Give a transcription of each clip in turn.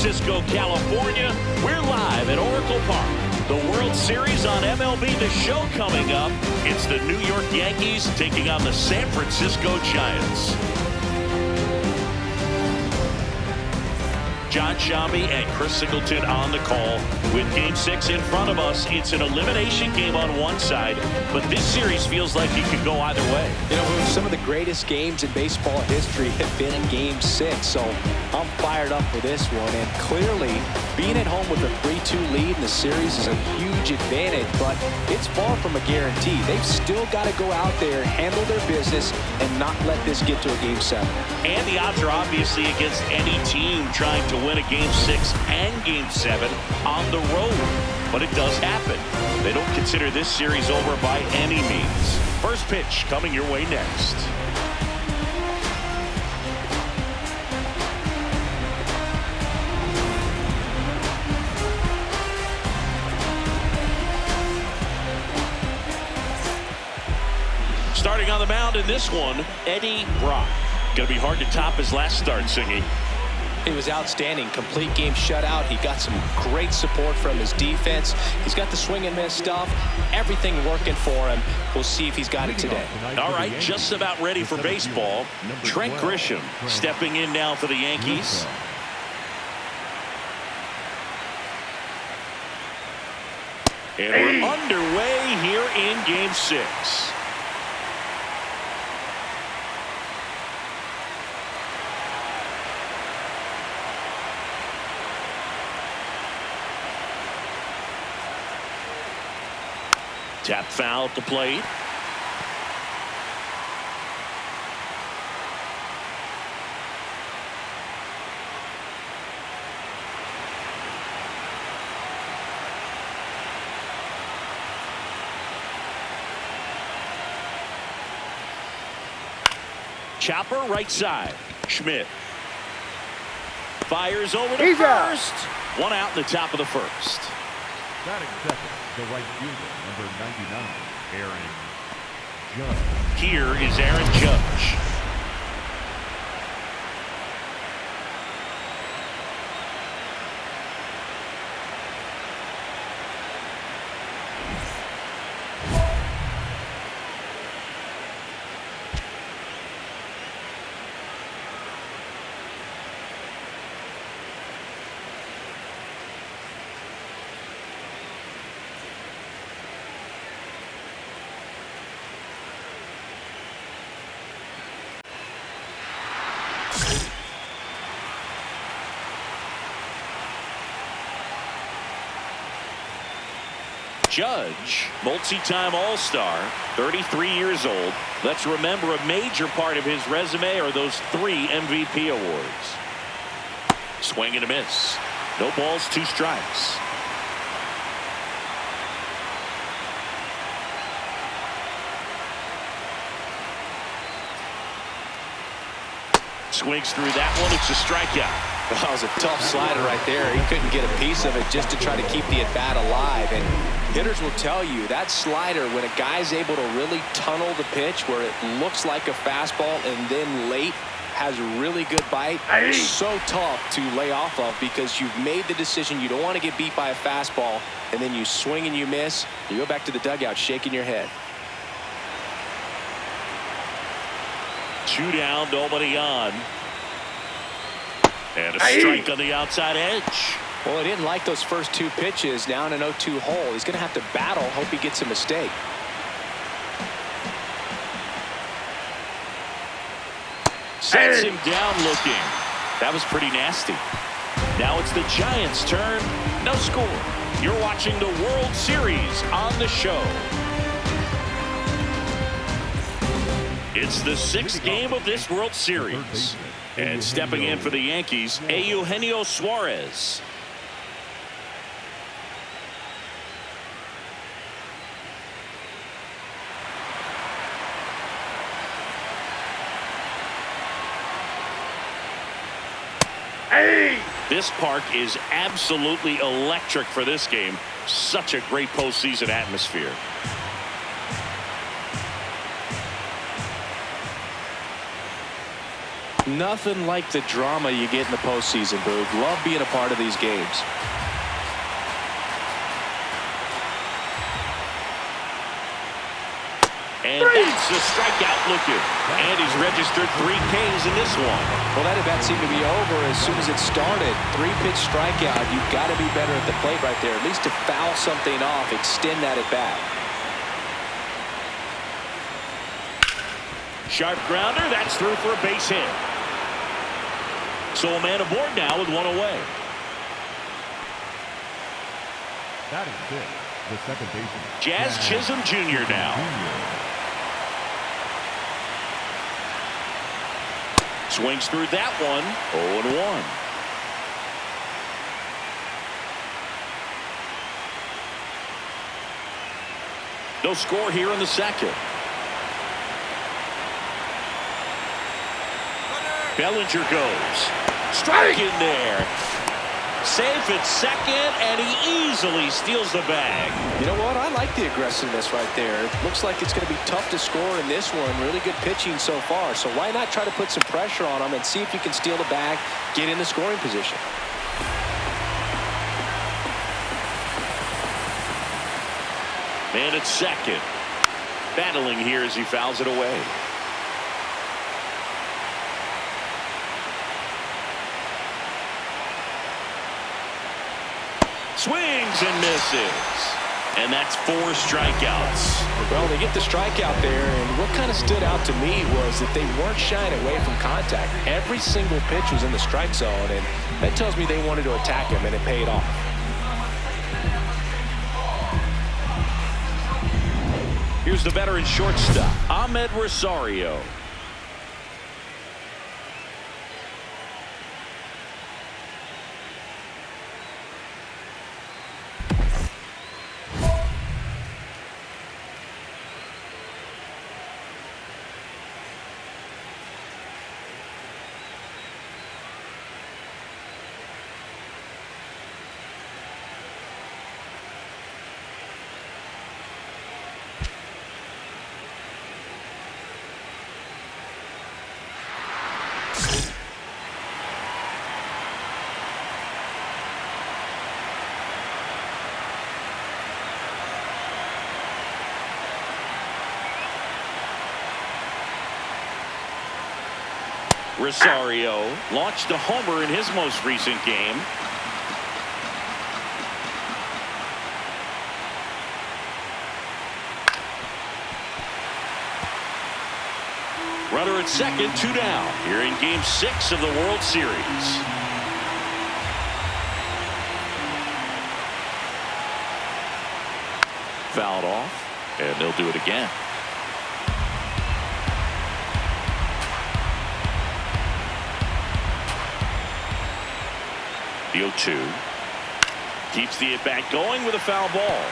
Francisco, California. We're live at Oracle Park. The World Series on MLB The Show coming up. It's the New York Yankees taking on the San Francisco Giants. John Shambi and Chris Singleton on the call. With Game 6 in front of us, it's an elimination game on one side, but this series feels like it could go either way. You know, some of the greatest games in baseball history have been in Game 6, so I'm fired up for this one. And clearly, being at home with a 3-2 lead in the series is a huge advantage, but it's far from a guarantee. They've still got to go out there, handle their business, and not let this get to a Game 7. And the odds are obviously against any team trying to win a Game 6 and Game 7 on the road. But it does happen. They don't consider this series over by any means. First pitch coming your way next. Starting on the mound in this one, Eddie Brock. Going to be hard to top his last start, Singy. He was outstanding. Complete game shutout. He got some great support from his defense. He's got the swing and miss stuff. Everything working for him. We'll see if he's got it today. All right, just about ready for baseball. Trent Grisham stepping in now for the Yankees. And we're underway here in Game 6. Tap foul at the plate. Chopper right side. Schmidt fires over to first. One out in the top of the first. Batting second, the right fielder, number 99, Aaron Judge. Here is Aaron Judge. Judge, multi-time All-Star, 33 years old. Let's remember a major part of his resume are those 3 MVP awards. Swing and a miss. No balls, 2 strikes. Swings through that one. It's a strikeout. That was a tough slider right there. He couldn't get a piece of it just to try to keep the at-bat alive. And hitters will tell you that slider, when a guy's able to really tunnel the pitch where it looks like a fastball and then late has a really good bite, so tough to lay off of because you've made the decision you don't want to get beat by a fastball, and then you swing and you miss. You go back to the dugout shaking your head. 2 down, nobody on. And a strike on the outside edge. Well, he didn't like those first 2 pitches. Now in an 0-2 hole. He's going to have to battle. Hope he gets a mistake. Sets him down looking. That was pretty nasty. Now it's the Giants' turn. No score. You're watching the World Series on the show. It's the 6th game of this World Series. And stepping in for the Yankees, Eugenio Suarez. This park is absolutely electric for this game. Such a great postseason atmosphere. Nothing like the drama you get in the postseason, Boog. Love being a part of these games. And that's the strikeout looking. And he's registered 3 Ks in this one. Well, that at bat seemed to be over as soon as it started. 3-pitch strikeout. You've got to be better at the plate right there. At least to foul something off, extend that at bat. Sharp grounder. That's through for a base hit. So a man aboard now with 1 away. That is it. The second baseman. Jazz Chisholm Jr. now. Swings through that one. 0-1. No score here in the second. Bellinger goes. Strike in there. Safe at second, and he easily steals the bag. You know what? I like the aggressiveness right there. It looks like it's going to be tough to score in this one. Really good pitching so far. So why not try to put some pressure on him and see if you can steal the bag, get in the scoring position. Man at second. Battling here as he fouls it away. Swings and misses. And that's 4 strikeouts. Well, they get the strikeout there, and what kind of stood out to me was that they weren't shying away from contact. Every single pitch was in the strike zone, and that tells me they wanted to attack him, and it paid off. Here's the veteran shortstop, Ahmed Rosario. Rosario launched a homer in his most recent game. Runner at second, 2 down. Here in Game 6 of the World Series. Fouled off, and they'll do it again. The 0-2. Keeps the at-bat going with a foul ball.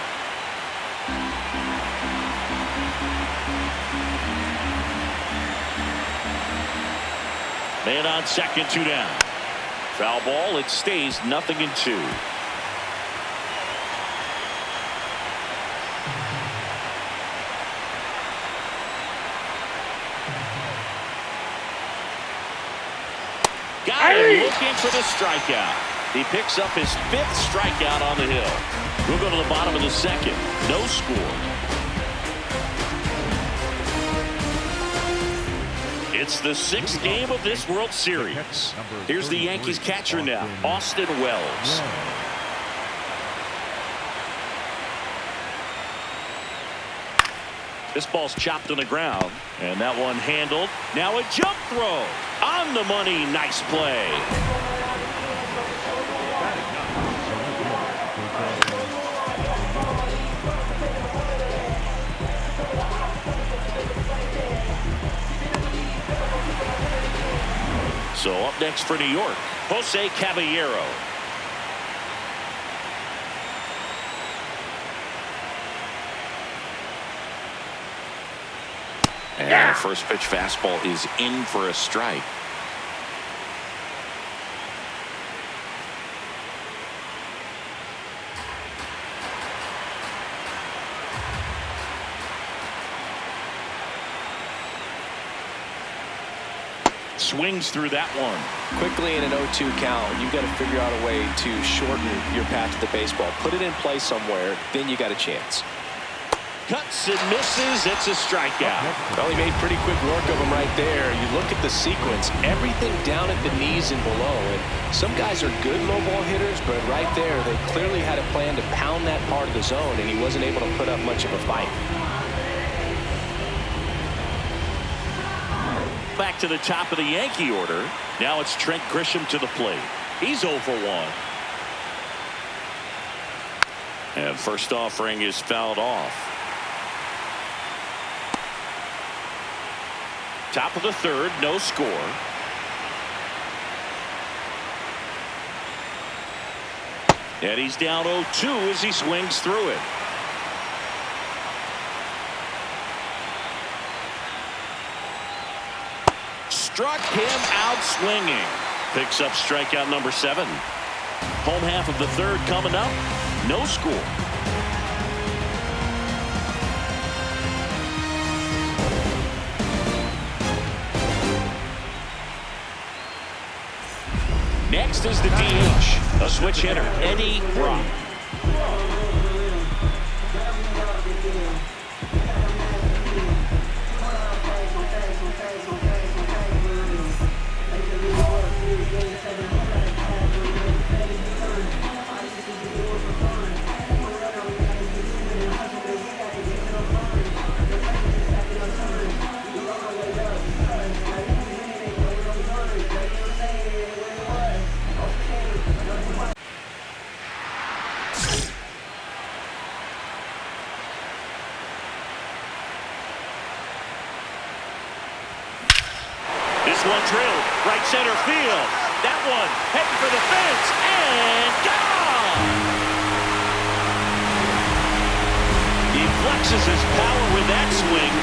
Man on second, 2 down. Foul ball, it stays 0-2. Got him looking for the strikeout. He picks up his 5th strikeout on the hill. We'll go to the bottom of the second. No score. It's the 6th game of this World Series. Here's the Yankees catcher now, Austin Wells. This ball's chopped on the ground, and that one handled. Now a jump throw. On the money. Nice play. So up next for New York, Jose Caballero. And the first pitch fastball is in for a strike. Swings through that one. Quickly in an 0-2 count, you've got to figure out a way to shorten your path to the baseball. Put it in play somewhere, then you got a chance. Cuts and misses. It's a strikeout. Well, he made pretty quick work of him right there. You look at the sequence, everything down at the knees and below. And some guys are good low ball hitters, but right there, they clearly had a plan to pound that part of the zone, and he wasn't able to put up much of a fight. Back to the top of the Yankee order. Now it's Trent Grisham to the plate. He's 0 for 1. And first offering is fouled off. Top of the third, no score. And he's down 0-2 as he swings through it. Struck him out swinging. Picks up strikeout number 7. Home half of the third coming up. No score. Next is the DH, a switch hitter, Eddie Brock. One drilled, right center field. That one heading for the fence and gone. He flexes his power with that swing.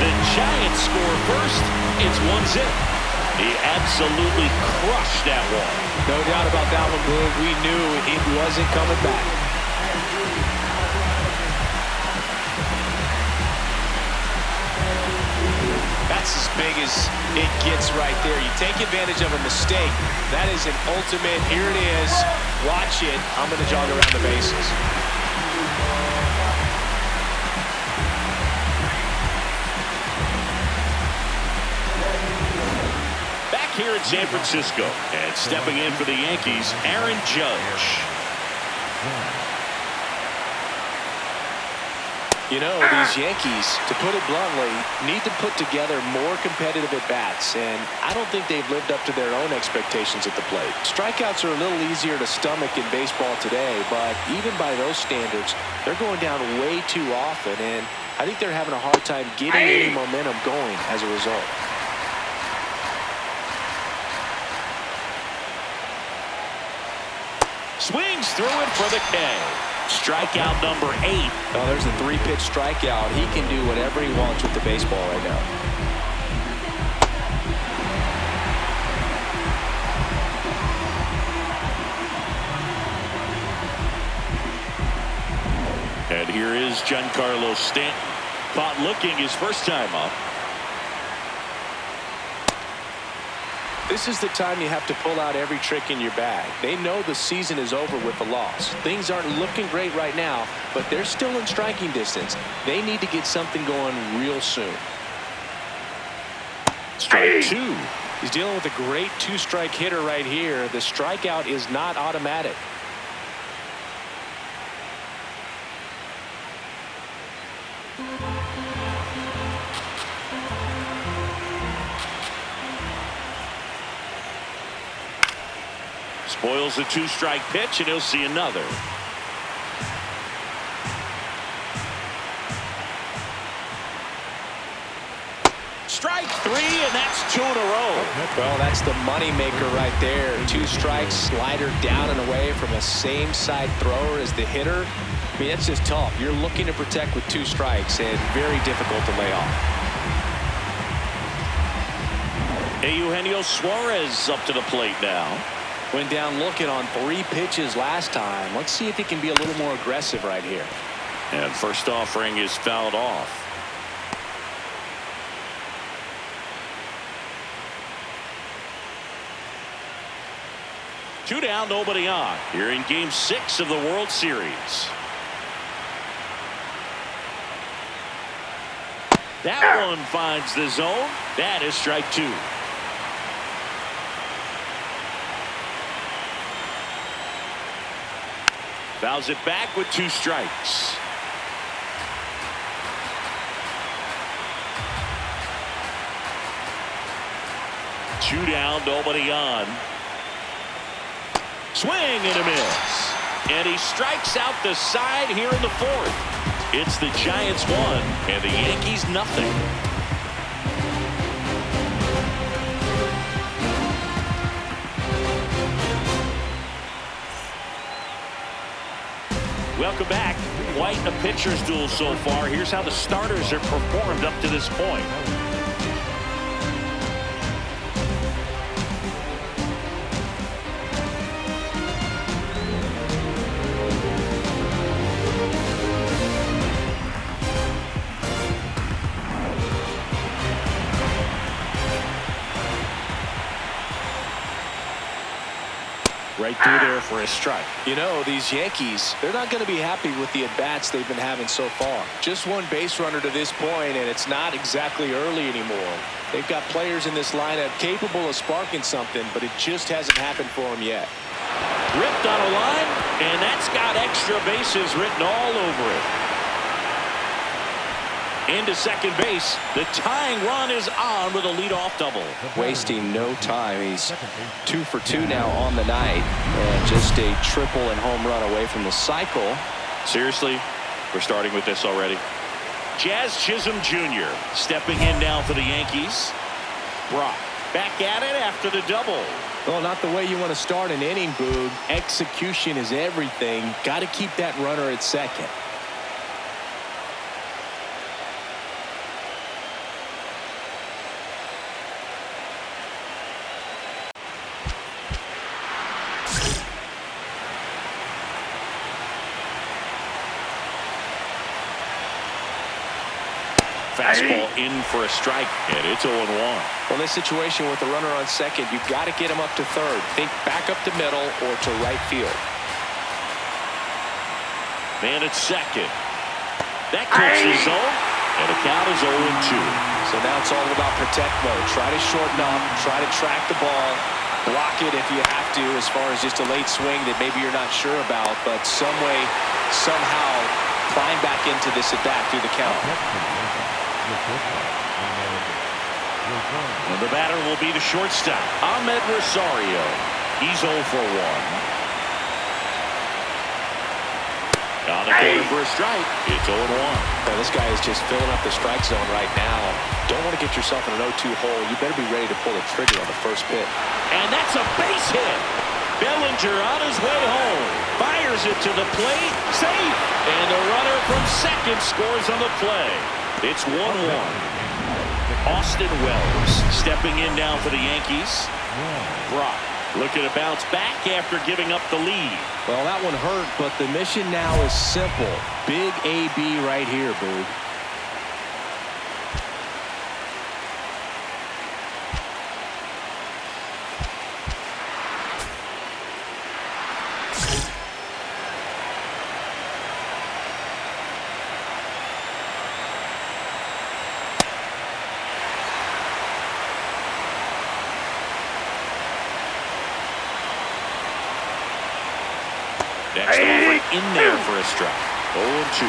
The Giants score first. It's 1-0. He absolutely crushed that one. No doubt about that one, Boog. We knew it wasn't coming back. That's as big as it gets right there. You take advantage of a mistake. That is an ultimate, here it is, watch it, I'm going to jog around the bases. Back here in San Francisco, and stepping in for the Yankees, Aaron Judge. You know, these Yankees, to put it bluntly, need to put together more competitive at-bats, and I don't think they've lived up to their own expectations at the plate. Strikeouts are a little easier to stomach in baseball today, but even by those standards, they're going down way too often, and I think they're having a hard time getting any momentum going as a result. Swings through it for the K. Strikeout number 8. Oh, there's a 3-pitch strikeout. He can do whatever he wants with the baseball right now. And here is Giancarlo Stanton. Caught looking his first time up. This is the time you have to pull out every trick in your bag. They know the season is over with the loss. Things aren't looking great right now, but they're still in striking distance. They need to get something going real soon. Strike 2. He's dealing with a great 2-strike hitter right here. The strikeout is not automatic. Spoils the 2-strike pitch, and he'll see another. Strike 3, and that's 2 in a row. Well, that's the money maker right there. 2 strikes, slider down and away from a same side thrower as the hitter. I mean, that's just tough. You're looking to protect with 2 strikes, and very difficult to lay off. Eugenio Suarez up to the plate now. Went down looking on 3 pitches last time. Let's see if he can be a little more aggressive right here. And first offering is fouled off. 2 down, nobody on. Here in Game 6 of the World Series. That one finds the zone. That is strike 2. Fouls it back with 2 strikes. Two down, nobody on. Swing and a miss. And he strikes out the side here in the 4th. It's the Giants 1 and the Yankees nothing. Welcome back. Quite a pitcher's duel so far. Here's how the starters have performed up to this point. Right through there for a strike. You know, these Yankees, they're not going to be happy with the at-bats they've been having so far. Just one base runner to this point, and it's not exactly early anymore. They've got players in this lineup capable of sparking something, but it just hasn't happened for them yet. Ripped on a line, and that's got extra bases written all over it. Into second base. The tying run is on with a leadoff double. Wasting no time. He's 2 for 2 now on the night, and just a triple and home run away from the cycle. Seriously, we're starting with this already. Jazz Chisholm Jr. stepping in now for the Yankees. Brock back at it after the double. Well, not the way you want to start an inning, Boog. Execution is everything. Got to keep that runner at second. Fastball in for a strike, and it's 0-1. Well, in this situation with the runner on second, you've got to get him up to third. Think back up to middle or to right field. Man at second. That clicks the zone, and the count is 0-2. So now it's all about protect mode. Try to shorten up, try to track the ball, block it if you have to, as far as just a late swing that maybe you're not sure about, but some way, somehow, climb back into this at bat through the count. And the batter will be the shortstop, Ahmed Rosario. He's 0 for 1. On the corner for a strike. It's 0-1. Well, this guy is just filling up the strike zone right now. Don't want to get yourself in an 0-2 hole. You better be ready to pull the trigger on the first pitch. And that's a base hit. Bellinger on his way home. Fires it to the plate. Safe. And the runner from second scores on the play. It's 1-1. Austin Wells stepping in now for the Yankees. Brock looking to bounce back after giving up the lead. Well, that one hurt, but the mission now is simple. Big AB right here, Boog. Next over in there for a strike. 0-2.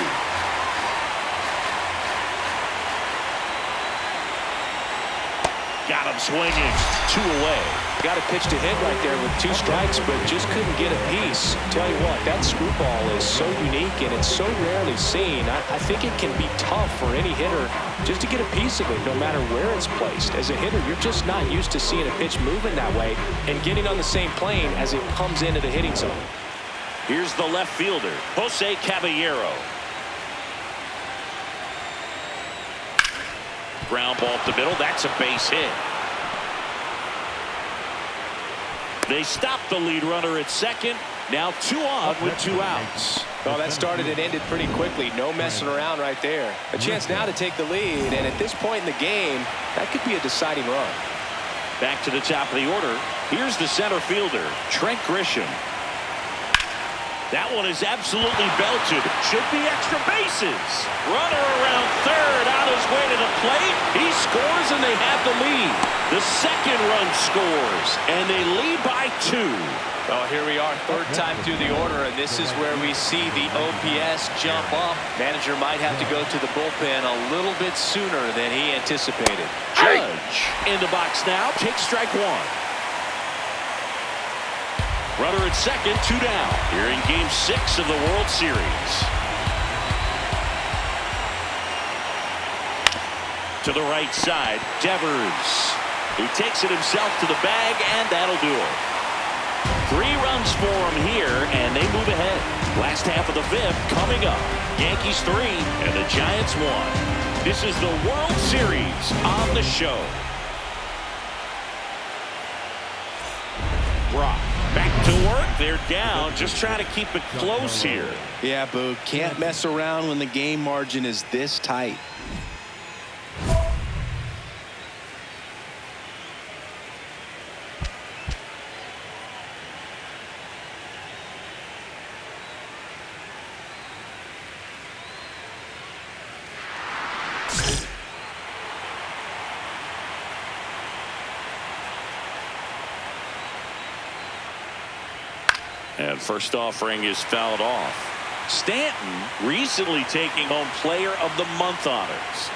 Got him swinging. 2 away. Got a pitch to hit right there with 2 strikes, but just couldn't get a piece. Tell you what, that screwball is so unique and it's so rarely seen. I think it can be tough for any hitter just to get a piece of it, no matter where it's placed. As a hitter, you're just not used to seeing a pitch moving that way and getting on the same plane as it comes into the hitting zone. Here's the left fielder, Jose Caballero. Ground ball up the middle. That's a base hit. They stop the lead runner at second. Now 2 on with 2 outs. Well, that started and ended pretty quickly. No messing around right there. A chance now to take the lead, and at this point in the game, that could be a deciding run. Back to the top of the order. Here's the center fielder, Trent Grisham. That one is absolutely belted. Should be extra bases. Runner around third, on his way to the plate. He scores, and they have the lead. The second run scores, and they lead by 2. Well, here we are, third time through the order, and this is where we see the OPS jump up. Manager might have to go to the bullpen a little bit sooner than he anticipated. Judge in the box now. Takes strike 1. Runner at second, 2 down. Here in Game 6 of the World Series. To the right side, Devers. He takes it himself to the bag, and that'll do it. 3 runs for him here, and they move ahead. Last half of the 5th coming up. Yankees 3 and the Giants 1. This is the World Series on the show. Brock back to work. They're down. Just trying to keep it close here. Yeah, Boog. Can't mess around when the game margin is this tight. And first offering is fouled off. Stanton recently taking home Player of the Month honors.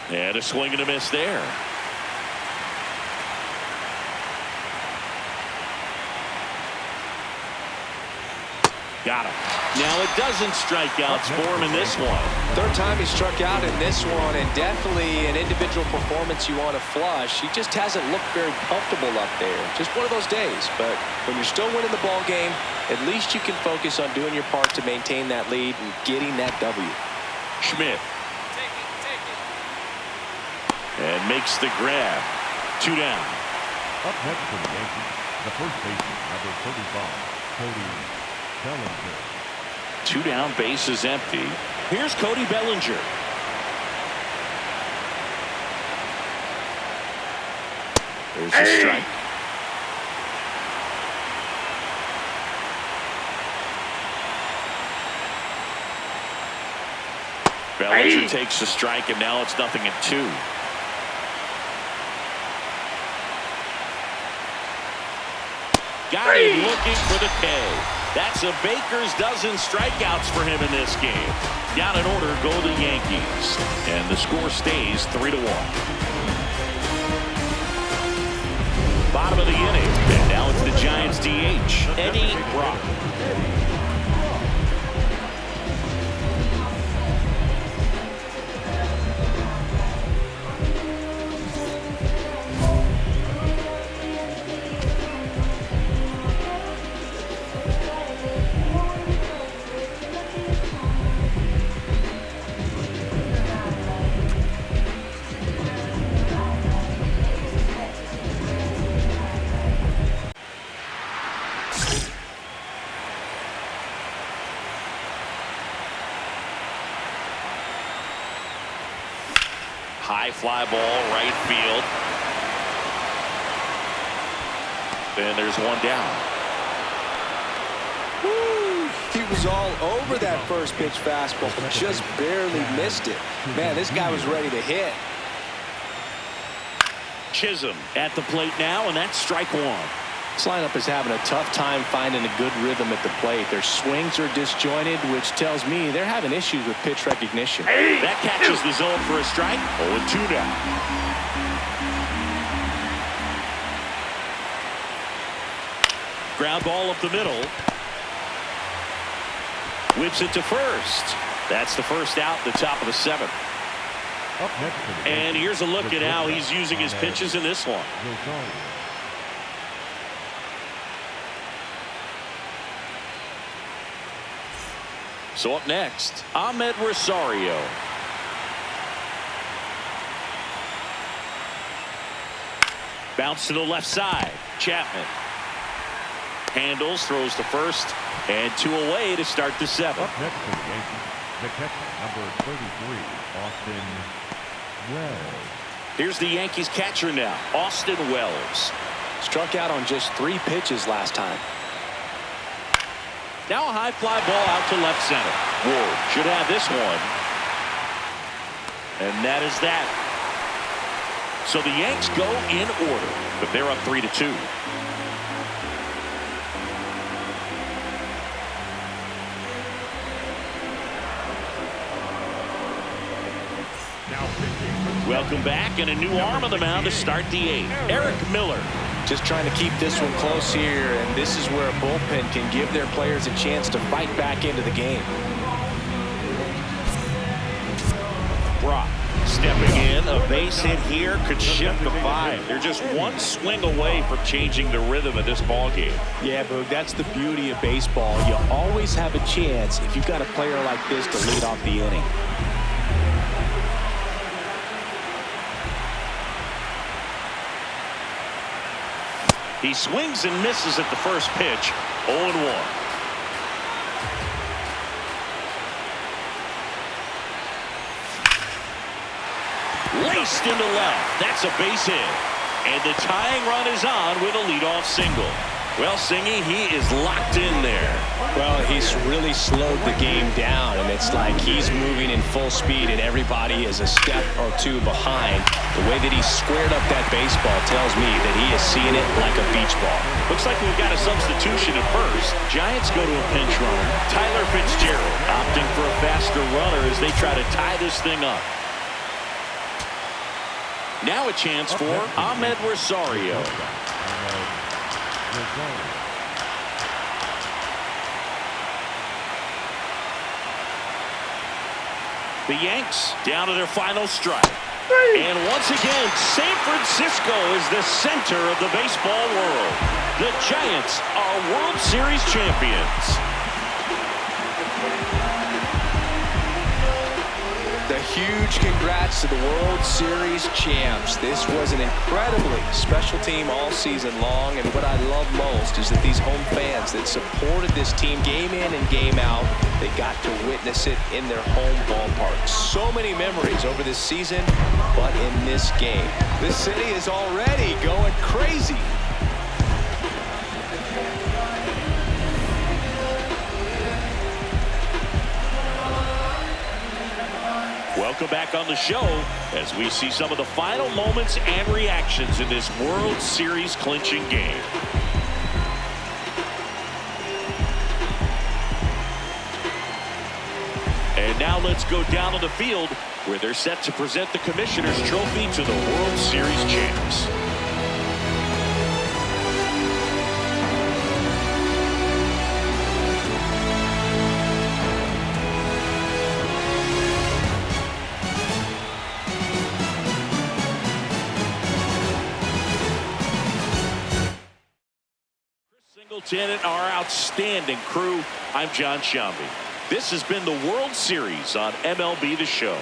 And a swing and a miss there. Got him. Now a dozen strikeouts for him in this one. Third time he struck out in this one, and definitely an individual performance you want to flush. He just hasn't looked very comfortable up there. Just one of those days. But when you're still winning the ball game, at least you can focus on doing your part to maintain that lead and getting that W. Schmidt. And makes the grab. 2 down. Up next for the Yankees, the first baseman, number 35, Cody Bellinger. 2 down, base is empty. Here's Cody Bellinger. There's a strike. Bellinger takes the strike, and now it's 0-2. Got him looking for the K. That's a baker's dozen strikeouts for him in this game. Down in order go the Yankees. And the score stays 3-1. Bottom of the inning. And now it's the Giants DH, Eddie Brock. High fly ball, right field. And there's one down. Woo! He was all over that first pitch fastball, just barely missed it. Man, this guy was ready to hit. Chisholm at the plate now, and that's strike 1. This lineup is having a tough time finding a good rhythm at the plate. Their swings are disjointed, which tells me they're having issues with pitch recognition. That catches the zone for a strike. 0-2 now. Ground ball up the middle. Whips it to first. That's the first out, the top of the 7th. Up next for the And here's a look at how he's using his pitches in this one. So up next, Ahmed Rosario. Bounce to the left side. Chapman. Handles, throws to first, and 2 away to start the 7th. Up next for the Yankees, The catcher, number 33, Austin Wells. Here's the Yankees catcher now, Austin Wells. Struck out on just 3 pitches last time. Now a high fly ball out to left center. Ward should have this one. And that is that. So the Yanks go in order, but they're up 3-2. Welcome back, and a new arm on the mound to start the 8th. Eric Miller. Just trying to keep this one close here, and this is where a bullpen can give their players a chance to fight back into the game. Brock stepping in. A base hit here could shift the vibe. They're just one swing away from changing the rhythm of this ball game. Yeah, Boog, that's the beauty of baseball. You always have a chance if you've got a player like this to lead off the inning. He swings and misses at the first pitch. 0-1. Laced into left. That's a base hit. And the tying run is on with a leadoff single. Well, Singy, he is locked in there. Well, he's really slowed the game down, and it's like he's moving in full speed, and everybody is a step or 2 behind. The way that he squared up that baseball tells me that he is seeing it like a beach ball. Looks like we've got a substitution at first. Giants go to a pinch runner. Tyler Fitzgerald opting for a faster runner as they try to tie this thing up. Now a chance for Ahmed Rosario. The Yanks down to their final strike. And once again, San Francisco is the center of the baseball world. The Giants are World Series champions. The huge congrats to the World Series champs. This was an incredibly special team all season long, and what I love most is that these home fans that supported this team game in and game out, they got to witness it in their home ballpark. So many memories over this season, but in this game, the city is already going crazy. Welcome back on the show as we see some of the final moments and reactions in this World Series clinching game. And now let's go down on the field where they're set to present the Commissioner's Trophy to the World Series champs. And our outstanding crew. I'm John Shambi. This has been the World Series on MLB The Show.